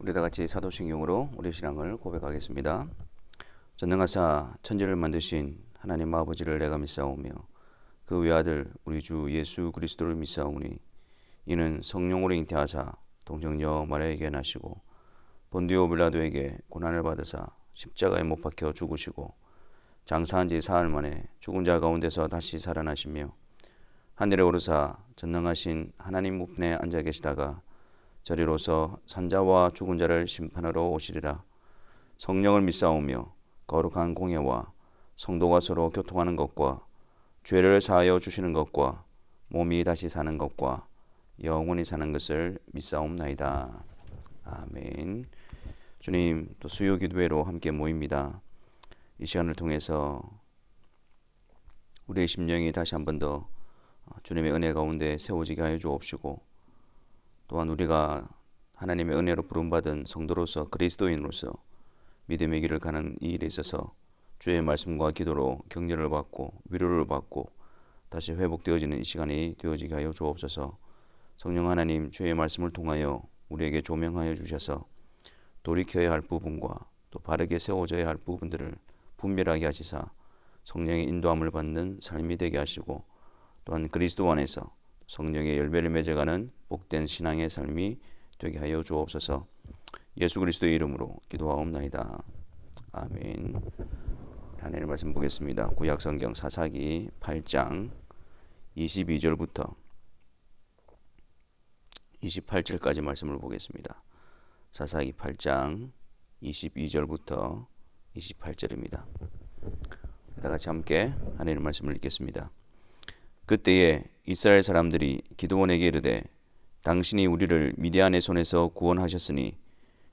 우리 다 같이 사도신경으로 우리 신앙을 고백하겠습니다. 전능하사 천지를 만드신 하나님 아버지를 내가 믿사오며 그 외아들 우리 주 예수 그리스도를 믿사오니 이는 성령으로 잉태하사 동정녀 마리아에게 나시고 본디오 빌라도에게 고난을 받으사 십자가에 못 박혀 죽으시고 장사한 지 사흘 만에 죽은 자 가운데서 다시 살아나시며 하늘에 오르사 전능하신 하나님 우편에 앉아 계시다가 저리로서 산자와 죽은 자를 심판하러 오시리라. 성령을 믿사오며 거룩한 공예와 성도가 서로 교통하는 것과 죄를 사하여 주시는 것과 몸이 다시 사는 것과 영원히 사는 것을 믿사옵나이다. 아멘. 주님, 또 수요 기도회로 함께 모입니다. 이 시간을 통해서 우리의 심령이 다시 한 번 더 주님의 은혜 가운데 세워지게 하여 주옵시고, 또한 우리가 하나님의 은혜로 부름받은 성도로서 그리스도인으로서 믿음의 길을 가는 이 일에 있어서 주의 말씀과 기도로 격려를 받고 위로를 받고 다시 회복되어지는 이 시간이 되어지게 하여 주옵소서. 성령 하나님, 주의 말씀을 통하여 우리에게 조명하여 주셔서 돌이켜야 할 부분과 또 바르게 세워져야 할 부분들을 분별하게 하시사 성령의 인도함을 받는 삶이 되게 하시고, 또한 그리스도 안에서 성령의 열매를 맺어가는 복된 신앙의 삶이 되게 하여 주옵소서. 예수 그리스도의 이름으로 기도하옵나이다. 아멘. 하나님의 말씀 보겠습니다. 구약성경 사사기 8장 22절부터 28절까지 말씀을 보겠습니다. 사사기 8장 22절부터 28절입니다. 다 같이 함께 하나님의 말씀을 읽겠습니다. 그때에 이스라엘 사람들이 기드온에게 이르되 당신이 우리를 미디안의 손에서 구원하셨으니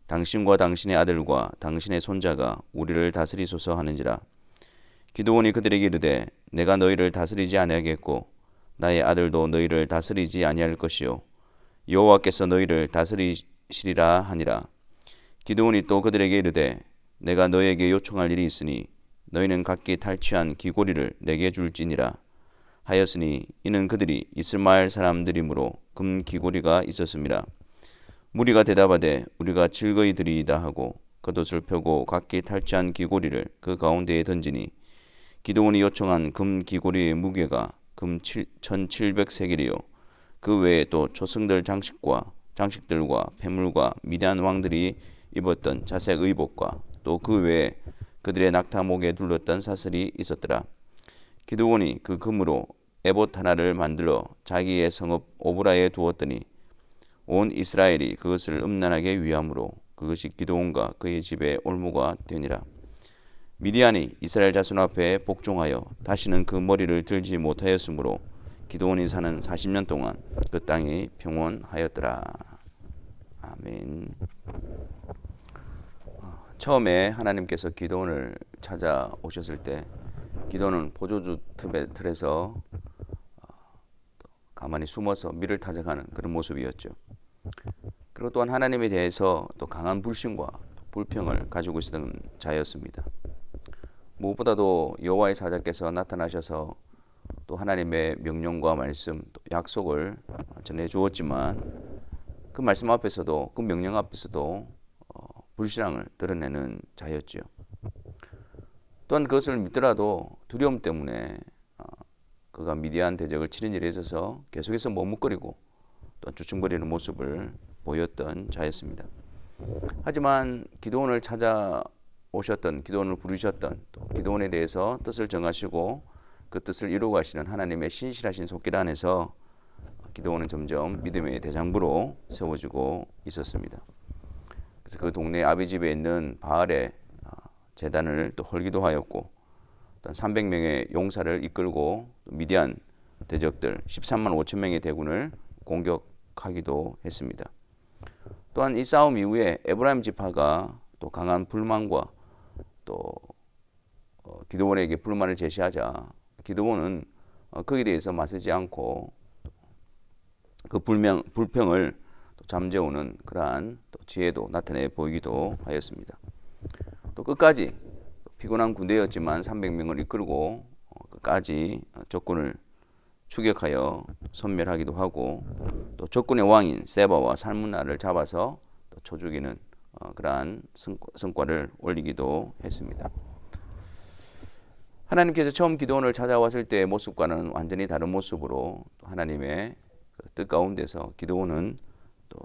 당신과 당신의 아들과 당신의 손자가 우리를 다스리소서 하는지라. 기드온이 그들에게 이르되 내가 너희를 다스리지 아니하겠고 나의 아들도 너희를 다스리지 아니할 것이요 여호와께서 너희를 다스리시리라 하니라. 기드온이 또 그들에게 이르되 내가 너희에게 요청할 일이 있으니 너희는 각기 탈취한 귀고리를 내게 줄지니라 하였으니 이는 그들이 이스마엘 사람들이므로 금 귀고리가 있었습니다. 무리가 대답하되 우리가 즐거이 드리이다 하고 겉옷을 펴고 각기 탈취한 귀고리를 그 가운데에 던지니 기드온이 요청한 금 귀고리의 무게가 금 1700세겔이요 그 외에 또 초승들 장식들과 폐물과 미디안 왕들이 입었던 자색 의복과 또 그 외에 그들의 낙타 목에 둘렀던 사슬이 있었더라. 기드온이 그 금으로 에봇 하나를 만들어 자기의 성읍 오브라에 두었더니 온 이스라엘이 그것을 음란하게 위함으로 그것이 기드온과 그의 집에 올무가 되니라. 미디안이 이스라엘 자손 앞에 복종하여 다시는 그 머리를 들지 못하였으므로 기드온이 사는 40년 동안 그 땅이 평온하였더라. 아멘. 처음에 하나님께서 기드온을 찾아오셨을 때 기드온은 포도주 틀에서 가만히 숨어서 밀을 타작하는 그런 모습이었죠. 그리고 또한 하나님에 대해서 또 강한 불신과 불평을 가지고 있었던 자였습니다. 무엇보다도 여호와의 사자께서 나타나셔서 또 하나님의 명령과 말씀, 또 약속을 전해 주었지만 그 말씀 앞에서도 그 명령 앞에서도 불신앙을 드러내는 자였죠. 또한 그것을 믿더라도 두려움 때문에 그가 미디안 대적을 치는 일에 있어서 계속해서 머뭇거리고 또 주춤거리는 모습을 보였던 자였습니다. 하지만 기드온을 찾아오셨던, 기드온을 부르셨던, 또 기드온에 대해서 뜻을 정하시고 그 뜻을 이루고 가시는 하나님의 신실하신 손길 안에서 기드온은 점점 믿음의 대장부로 세워지고 있었습니다. 그래서 그 동네 아비집에 있는 바알의 제단을 또 헐기도 하였고, 300명의 용사를 이끌고 미디안 대적들 13만 5천 명의 대군을 공격하기도 했습니다. 또한 이 싸움 이후에 에브라임 지파가 또 강한 불만과 또 기드온에게 불만을 제시하자 기드온은 거기에 대해서 맞서지 않고 그 불평을 잠재우는 그러한 또 지혜도 나타내 보이기도 하였습니다. 또 끝까지 피곤한 군대였지만 300명을 이끌고 끝까지 적군을 추격하여 섬멸하기도 하고 또 적군의 왕인 세바와 살문나를 잡아서 또 쳐 죽이는 그러한 성과를 올리기도 했습니다. 하나님께서 처음 기드온을 찾아왔을 때의 모습과는 완전히 다른 모습으로 하나님의 뜻 가운데서 기드온은 또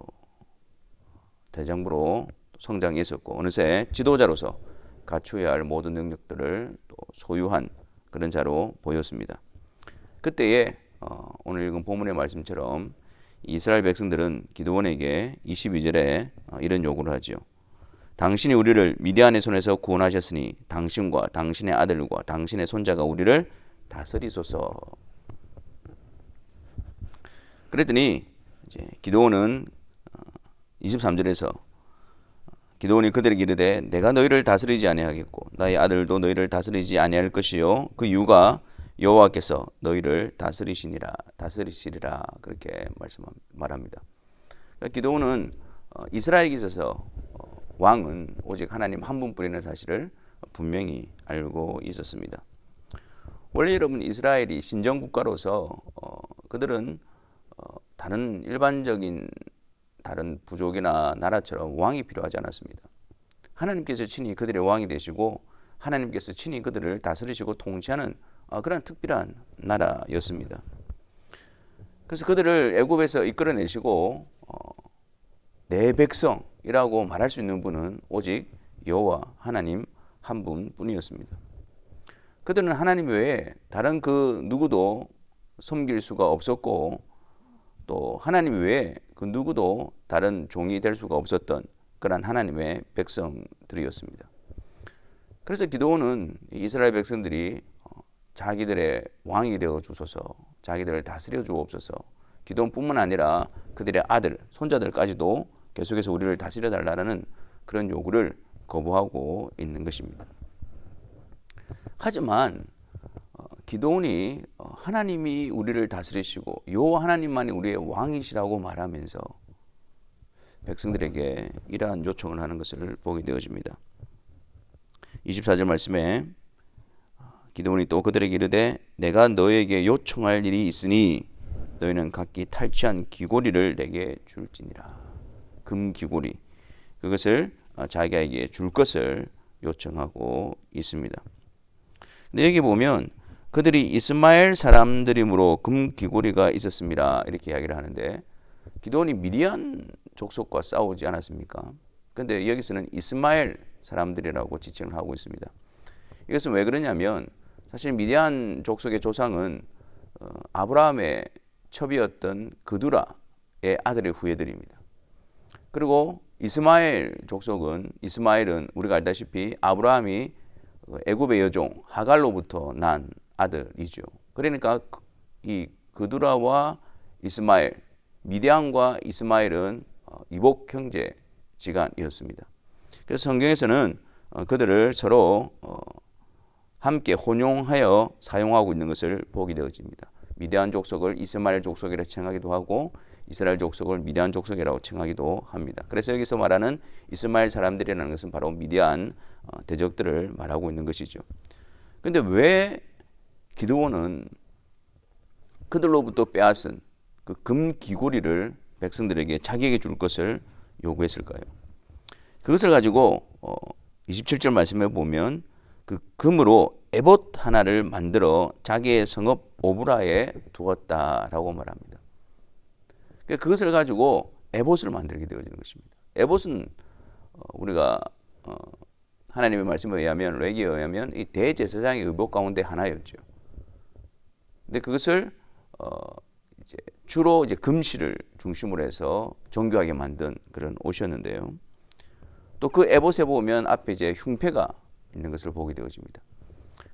대장부로 성장했었고 어느새 지도자로서 갖추어야 할 모든 능력들을 또 소유한 그런 자로 보였습니다. 그때에 오늘 읽은 본문의 말씀처럼 이스라엘 백성들은 기드온에게 22절에 이런 요구를 하지요. 당신이 우리를 미디안의 손에서 구원하셨으니 당신과 당신의 아들과 당신의 손자가 우리를 다스리소서. 그랬더니 이제 기드온은 23절에서 기드온이 그들에게 이르되 내가 너희를 다스리지 아니하겠고 나의 아들도 너희를 다스리지 아니할 것이요 그 이유가 여호와께서 너희를 다스리시리라 그렇게 말합니다. 그러니까 기드온은 이스라엘에 있어서 왕은 오직 하나님 한 분뿐이라는 사실을 분명히 알고 있었습니다. 원래 여러분 이스라엘이 신정국가로서 그들은 다른 일반적인 다른 부족이나 나라처럼 왕이 필요하지 않았습니다. 하나님께서 친히 그들의 왕이 되시고 하나님께서 친히 그들을 다스리시고 통치하는 그런 특별한 나라였습니다. 그래서 그들을 애굽에서 이끌어내시고 내 백성이라고 말할 수 있는 분은 오직 여호와 하나님 한 분뿐이었습니다. 그들은 하나님 외에 다른 그 누구도 섬길 수가 없었고 또 하나님 외에 그 누구도 다른 종이 될 수가 없었던 그런 하나님의 백성들이었습니다. 그래서 기드온은 이스라엘 백성들이 자기들의 왕이 되어 주소서, 자기들을 다스려 주옵소서, 기드온뿐만 아니라 그들의 아들, 손자들까지도 계속해서 우리를 다스려 달라는 그런 요구를 거부하고 있는 것입니다. 하지만 기드온이 하나님이 우리를 다스리시고 여호와 하나님만이 우리의 왕이시라고 말하면서 백성들에게 이러한 요청을 하는 것을 보게 되어집니다. 24절 말씀에 기드온이 또 그들에게 이르되 내가 너에게 요청할 일이 있으니 너희는 각기 탈취한 귀고리를 내게 줄지니라. 금 귀고리, 그것을 자기에게 줄 것을 요청하고 있습니다. 근데 여기 보면 그들이 이스마엘 사람들이므로 금 귀고리가 있었습니다 이렇게 이야기를 하는데 기드온이 미디안 족속과 싸우지 않았습니까? 그런데 여기서는 이스마엘 사람들이라고 지칭을 하고 있습니다. 이것은 왜 그러냐면 사실 미디안 족속의 조상은 아브라함의 첩이었던 그두라의 아들의 후예들입니다. 그리고 이스마엘 족속은 이스마엘은 우리가 알다시피 아브라함이 애굽의 여종 하갈로부터 난 아들이죠. 그러니까 이 그두라와 이스마엘, 미디안과 이스마엘은 이복 형제 지간이었습니다. 그래서 성경에서는 그들을 서로 함께 혼용하여 사용하고 있는 것을 보게 되어집니다. 미디안 족속을 이스마엘 족속이라 칭하기도 하고 이스라엘 족속을 미디안 족속이라고 칭하기도 합니다. 그래서 여기서 말하는 이스마엘 사람들이라는 것은 바로 미디안 대적들을 말하고 있는 것이죠. 그런데 왜 기드온은 그들로부터 빼앗은 그 금 귀고리를 백성들에게 자기에게 줄 것을 요구했을까요? 그것을 가지고 27절 말씀에 보면 그 금으로 에봇 하나를 만들어 자기의 성읍 오브라에 두었다라고 말합니다. 그것을 가지고 에봇을 만들게 되어지는 것입니다. 에봇은 우리가 하나님의 말씀에 의하면 레기에 의하면 이 대제사장의 의복 가운데 하나였죠. 근데 그것을 이제 주로 이제 금실을 중심으로 해서 정교하게 만든 그런 옷이었는데요. 또 그 에봇에 보면 앞에 이제 흉패가 있는 것을 보게 되어집니다.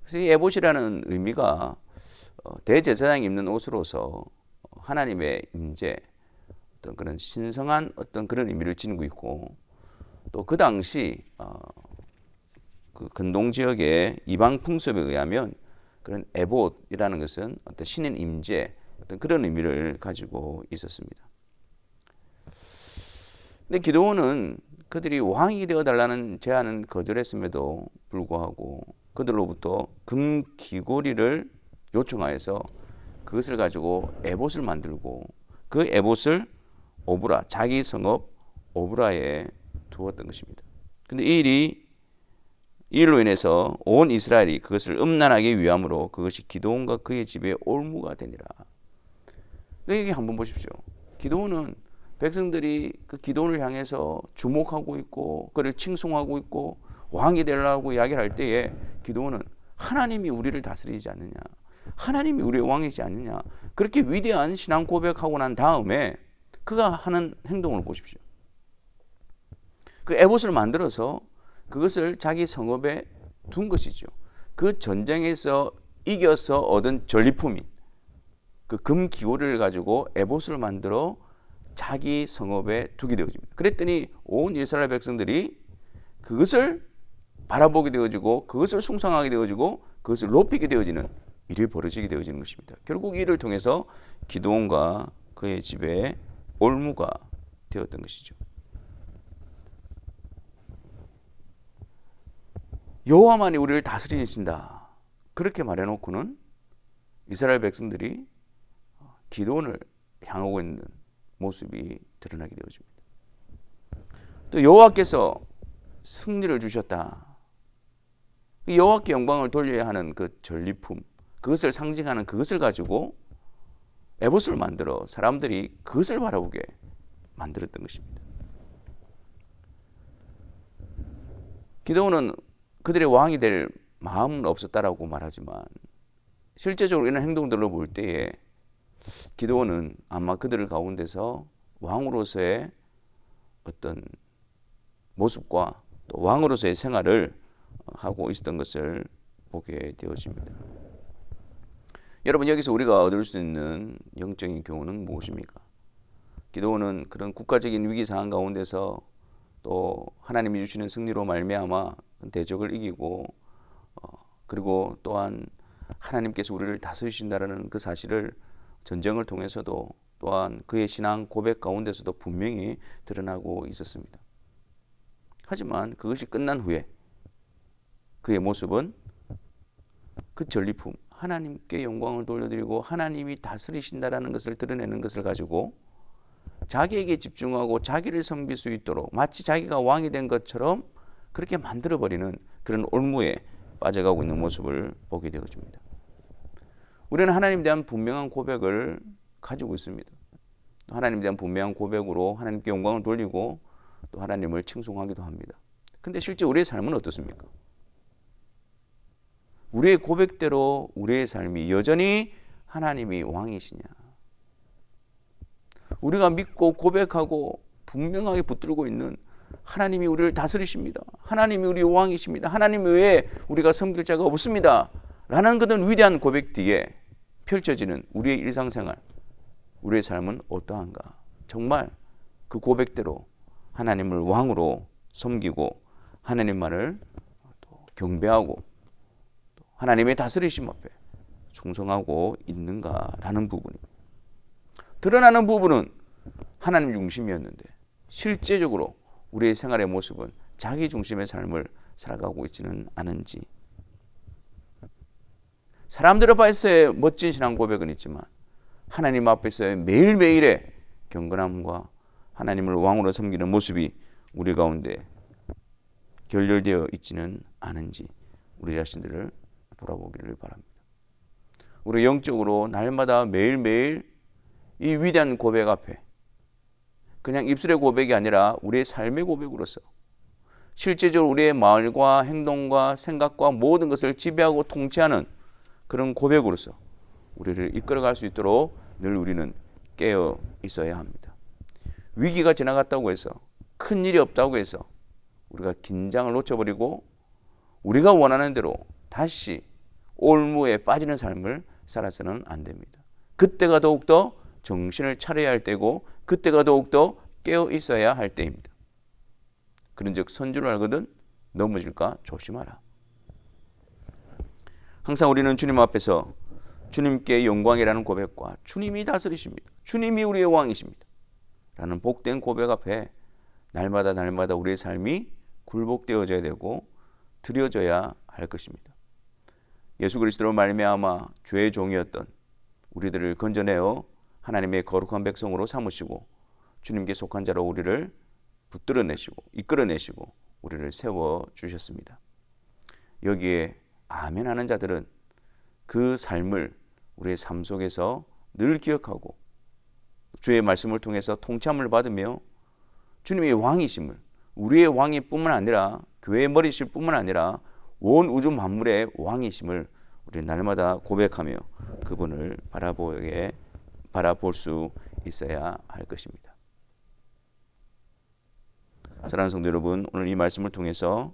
그래서 이 에봇이라는 의미가 대제사장이 입는 옷으로서 하나님의 임재, 어떤 그런 신성한 어떤 그런 의미를 지니고 있고 또 그 당시 그 근동 지역의 이방 풍습에 의하면 그런 에봇이라는 것은 어떤 신인 임재 어떤 그런 의미를 가지고 있었습니다. 근데 기드온은 그들이 왕이 되어 달라는 제안은 거절했음에도 불구하고 그들로부터 금 귀고리를 요청하여서 그것을 가지고 에봇을 만들고 그 에봇을 오브라, 자기 성읍 오브라에 두었던 것입니다. 근데 이 일로 인해서 온 이스라엘이 그것을 음란하게 위함으로 그것이 기드온과 그의 집에 올무가 되니라. 여기 한번 보십시오. 기드온은 백성들이 그 기드온을 향해서 주목하고 있고 그를 칭송하고 있고 왕이 되려고 이야기를 할 때에 기드온은 하나님이 우리를 다스리지 않느냐, 하나님이 우리의 왕이지 않느냐, 그렇게 위대한 신앙 고백하고 난 다음에 그가 하는 행동을 보십시오. 그 에봇을 만들어서 그것을 자기 성읍에 둔 것이죠. 그 전쟁에서 이겨서 얻은 전리품인 그 금 기호를 가지고 에봇을 만들어 자기 성읍에 두게 되어집니다. 그랬더니 온 이스라엘 백성들이 그것을 바라보게 되어지고 그것을 숭상하게 되어지고 그것을 높이게 되어지는 일이 벌어지게 되어지는 것입니다. 결국 이를 통해서 기드온과 그의 집에 올무가 되었던 것이죠. 여호와만이 우리를 다스리신다, 그렇게 말해놓고는 이스라엘 백성들이 기드온을 향하고 있는 모습이 드러나게 되어집니다. 또 여호와께서 승리를 주셨다, 여호와께 영광을 돌려야 하는 그 전리품, 그것을 상징하는 그것을 가지고 에봇을 만들어 사람들이 그것을 바라보게 만들었던 것입니다. 기드온은 그들의 왕이 될 마음은 없었다라고 말하지만 실제적으로 이런 행동들을 볼 때에 기드온은 아마 그들 가운데서 왕으로서의 어떤 모습과 또 왕으로서의 생활을 하고 있었던 것을 보게 되어집니다. 여러분, 여기서 우리가 얻을 수 있는 영적인 교훈은 무엇입니까? 기드온은 그런 국가적인 위기 상황 가운데서 또 하나님이 주시는 승리로 말미암아 대적을 이기고 그리고 또한 하나님께서 우리를 다스리신다라는 그 사실을 전쟁을 통해서도 또한 그의 신앙 고백 가운데서도 분명히 드러나고 있었습니다. 하지만 그것이 끝난 후에 그의 모습은 그 전리품, 하나님께 영광을 돌려드리고 하나님이 다스리신다라는 것을 드러내는 것을 가지고 자기에게 집중하고 자기를 섬길 수 있도록 마치 자기가 왕이 된 것처럼 그렇게 만들어버리는 그런 올무에 빠져가고 있는 모습을 보게 되어집니다. 우리는 하나님에 대한 분명한 고백을 가지고 있습니다. 하나님에 대한 분명한 고백으로 하나님께 영광을 돌리고 또 하나님을 칭송하기도 합니다. 근데 실제 우리의 삶은 어떻습니까? 우리의 고백대로 우리의 삶이 여전히 하나님이 왕이시냐? 우리가 믿고 고백하고 분명하게 붙들고 있는 하나님이 우리를 다스리십니다, 하나님이 우리의 왕이십니다, 하나님 외에 우리가 섬길 자가 없습니다 라는 그런 위대한 고백 뒤에 펼쳐지는 우리의 일상생활, 우리의 삶은 어떠한가? 정말 그 고백대로 하나님을 왕으로 섬기고 하나님만을 경배하고 하나님의 다스리심 앞에 충성하고 있는가라는 부분입니다. 드러나는 부분은 하나님 중심이었는데 실제적으로 우리의 생활의 모습은 자기 중심의 삶을 살아가고 있지는 않은지, 사람들 앞에서의 멋진 신앙 고백은 있지만 하나님 앞에서의 매일매일의 경건함과 하나님을 왕으로 섬기는 모습이 우리 가운데 결렬되어 있지는 않은지 우리 자신들을 돌아보기를 바랍니다. 우리 영적으로 날마다 매일매일 이 위대한 고백 앞에 그냥 입술의 고백이 아니라 우리의 삶의 고백으로서 실제적으로 우리의 말과 행동과 생각과 모든 것을 지배하고 통치하는 그런 고백으로서 우리를 이끌어갈 수 있도록 늘 우리는 깨어 있어야 합니다. 위기가 지나갔다고 해서, 큰 일이 없다고 해서 우리가 긴장을 놓쳐버리고 우리가 원하는 대로 다시 올무에 빠지는 삶을 살아서는 안 됩니다. 그때가 더욱더 정신을 차려야 할 때고 그때가 더욱더 깨어 있어야 할 때입니다. 그런즉 선주를 알거든 넘어질까 조심하라. 항상 우리는 주님 앞에서 주님께 영광이라는 고백과 주님이 다스리십니다, 주님이 우리의 왕이십니다 라는 복된 고백 앞에 날마다 우리의 삶이 굴복되어져야 되고 드려져야 할 것입니다. 예수 그리스도로 말미암아 죄의 종이었던 우리들을 건져내어 하나님의 거룩한 백성으로 삼으시고 주님께 속한 자로 우리를 붙들어내시고 이끌어내시고 우리를 세워주셨습니다. 여기에 아멘 하는 자들은 그 삶을 우리의 삶 속에서 늘 기억하고 주의 말씀을 통해서 통참을 받으며 주님의 왕이심을, 우리의 왕이 뿐만 아니라 교회의 머리실 뿐만 아니라 온 우주 만물의 왕이심을 우리 날마다 고백하며 그분을 바라볼 수 있어야 할 것입니다. 사랑하는 성도 여러분, 오늘 이 말씀을 통해서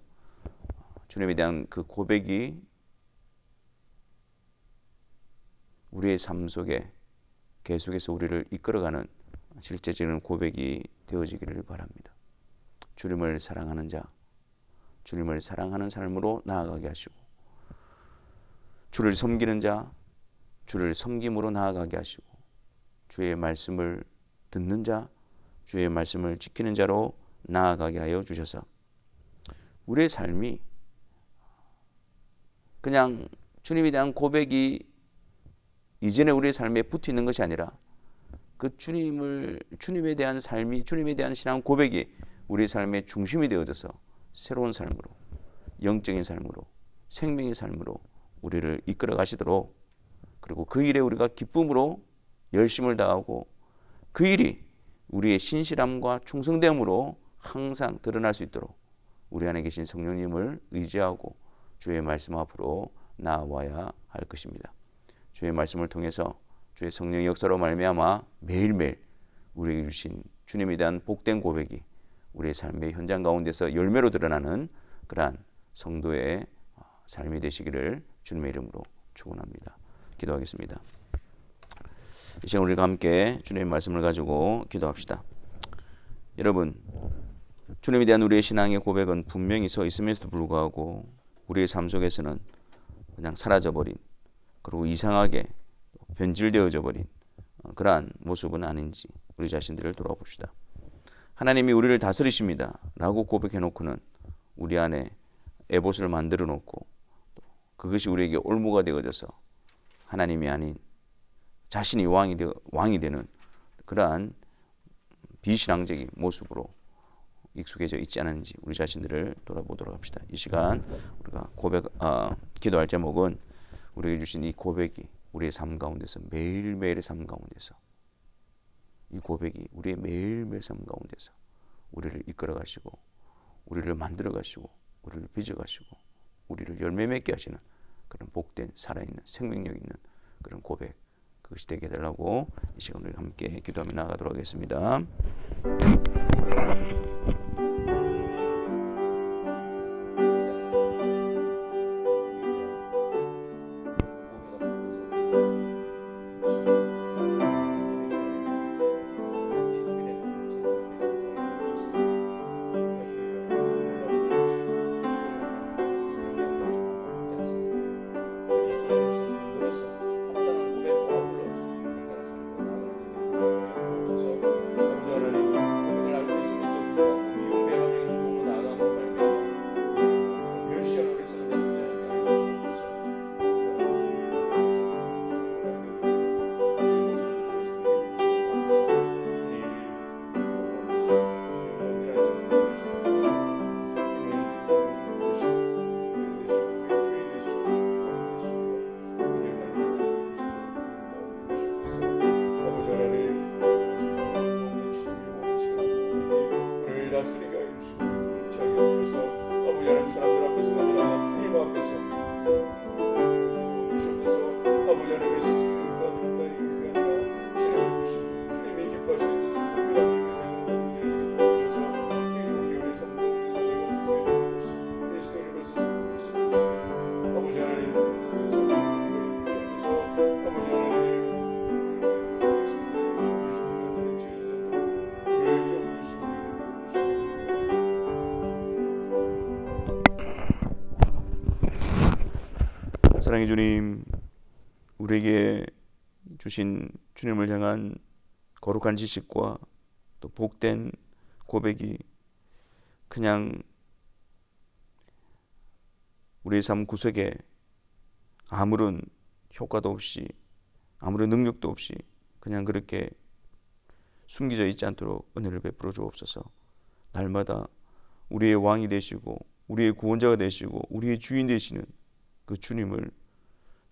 주님에 대한 그 고백이 우리의 삶 속에 계속해서 우리를 이끌어가는 실제적인 고백이 되어지기를 바랍니다. 주님을 사랑하는 자, 주님을 사랑하는 삶으로 나아가게 하시고, 주를 섬기는 자, 주를 섬김으로 나아가게 하시고, 주의 말씀을 듣는 자, 주의 말씀을 지키는 자로 나아가게 하여 주셔서 우리의 삶이 그냥 주님에 대한 고백이 이전에 우리의 삶에 붙어 있는 것이 아니라 그 주님에 대한 삶이, 주님에 대한 신앙 고백이 우리의 삶의 중심이 되어져서 새로운 삶으로, 영적인 삶으로, 생명의 삶으로 우리를 이끌어 가시도록, 그리고 그 일에 우리가 기쁨으로 열심을 다하고 그 일이 우리의 신실함과 충성됨으로 항상 드러날 수 있도록 우리 안에 계신 성령님을 의지하고 주의 말씀 앞으로 나아와야 할 것입니다. 주의 말씀을 통해서 주의 성령의 역사로 말미암아 매일매일 우리에게 주신 주님에 대한 복된 고백이 우리의 삶의 현장 가운데서 열매로 드러나는 그러한 성도의 삶이 되시기를 주님의 이름으로 축원합니다. 기도하겠습니다. 이 시간 우리가 함께 주님의 말씀을 가지고 기도합시다. 여러분, 주님에 대한 우리의 신앙의 고백은 분명히 서 있으면서도 불구하고 우리의 삶 속에서는 그냥 사라져버린, 그리고 이상하게 변질되어져 버린 그러한 모습은 아닌지 우리 자신들을 돌아봅시다. 하나님이 우리를 다스리십니다 라고 고백해놓고는 우리 안에 에봇을 만들어 놓고 그것이 우리에게 올무가 되어져서 하나님이 아닌 자신이 왕이 되는 그러한 비신앙적인 모습으로 익숙해져 있지 않은지 우리 자신들을 돌아보도록 합시다. 이 시간 우리가 기도할 제목은 우리에게 주신 이 고백이 우리의 삶 가운데서, 매일매일의 삶 가운데서, 이 고백이 우리의 매일매일 삶 가운데서 우리를 이끌어 가시고 우리를 만들어 가시고 우리를 빚어 가시고 우리를 열매 맺게 하시는 그런 복된 살아있는 생명력 있는 그런 고백, 그것이 되게 해달라고 이 시간 우리 함께 기도하며 나아가도록 하겠습니다. 사랑의 주님, 우리에게 주신 주님을 향한 거룩한 지식과 또 복된 고백이 그냥 우리의 삶 구석에 아무런 효과도 없이 아무런 능력도 없이 그냥 그렇게 숨겨져 있지 않도록 은혜를 베풀어 주옵소서. 날마다 우리의 왕이 되시고 우리의 구원자가 되시고 우리의 주인 되시는 그 주님을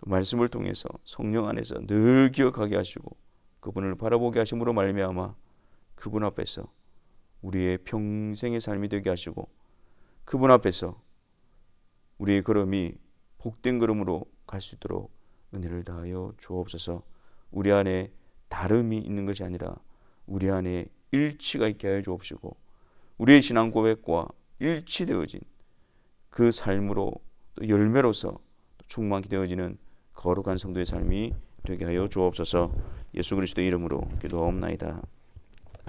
말씀을 통해서 성령 안에서 늘 기억하게 하시고 그분을 바라보게 하심으로 말미암아 그분 앞에서 우리의 평생의 삶이 되게 하시고 그분 앞에서 우리의 걸음이 복된 걸음으로 갈 수 있도록 은혜를 다하여 주옵소서. 우리 안에 다름이 있는 것이 아니라 우리 안에 일치가 있게 하여 주옵시고 우리의 신앙 고백과 일치되어진 그 삶으로 또 열매로서 충만히 되어지는 거룩한 성도의 삶이 되게 하여 주옵소서. 예수 그리스도의 이름으로 기도하옵나이다.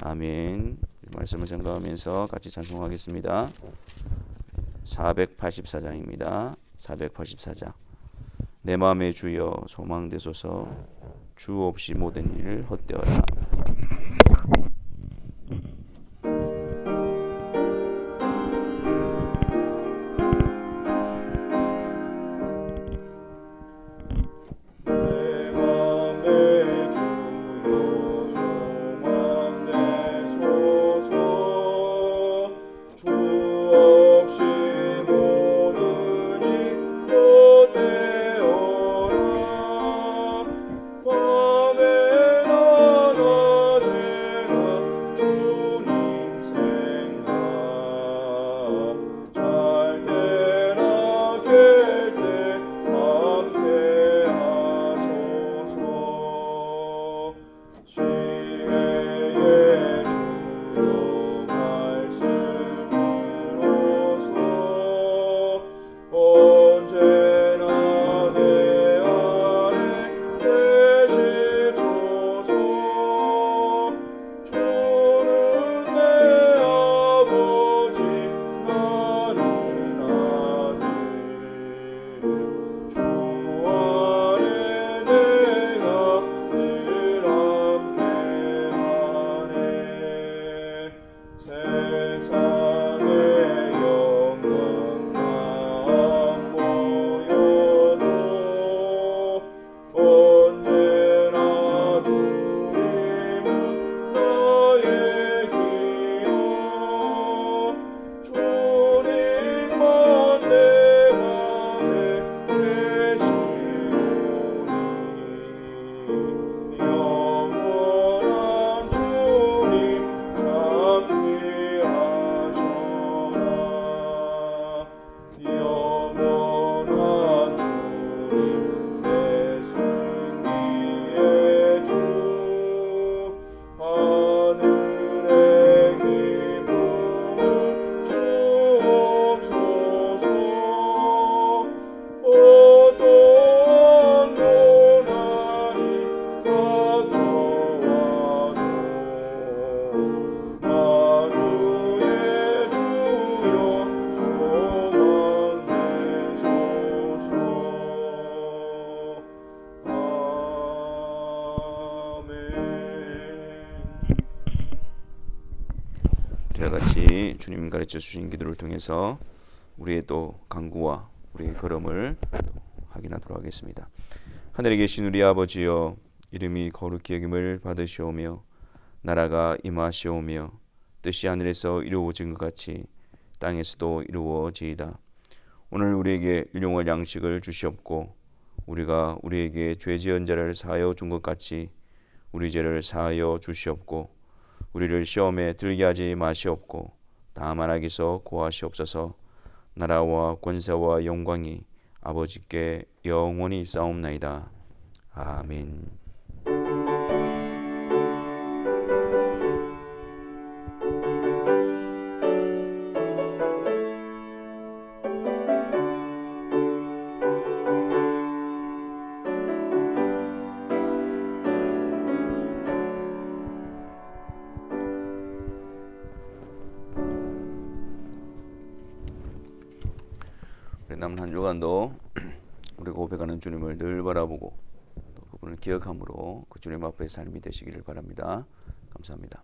아멘. 말씀을 생각하면서 같이 찬송하겠습니다. 484장입니다. 484장. 내 마음의 주여 소망되소서. 주 없이 모든 일을 헛되어라. 저와 같이 주님 가르쳐 주신 기도를 통해서 우리의 또 강구와 우리의 걸음을 확인하도록 하겠습니다. 하늘에 계신 우리 아버지여, 이름이 거룩히 여김을 받으시오며 나라가 임하시오며 뜻이 하늘에서 이루어진 것 같이 땅에서도 이루어지이다. 오늘 우리에게 일용할 양식을 주시옵고 우리가 우리에게 죄 지은 자를 사하여 준 것 같이 우리 죄를 사하여 주시옵고 우리를 시험에 들게 하지 마시옵고 다만 악에서 구하시옵소서. 나라와 권세와 영광이 아버지께 영원히 있사옵나이다. 아멘. 남은 한 주간도 우리가 고백하는 주님을 늘 바라보고 또 그분을 기억함으로 그 주님 앞에 삶이 되시기를 바랍니다. 감사합니다.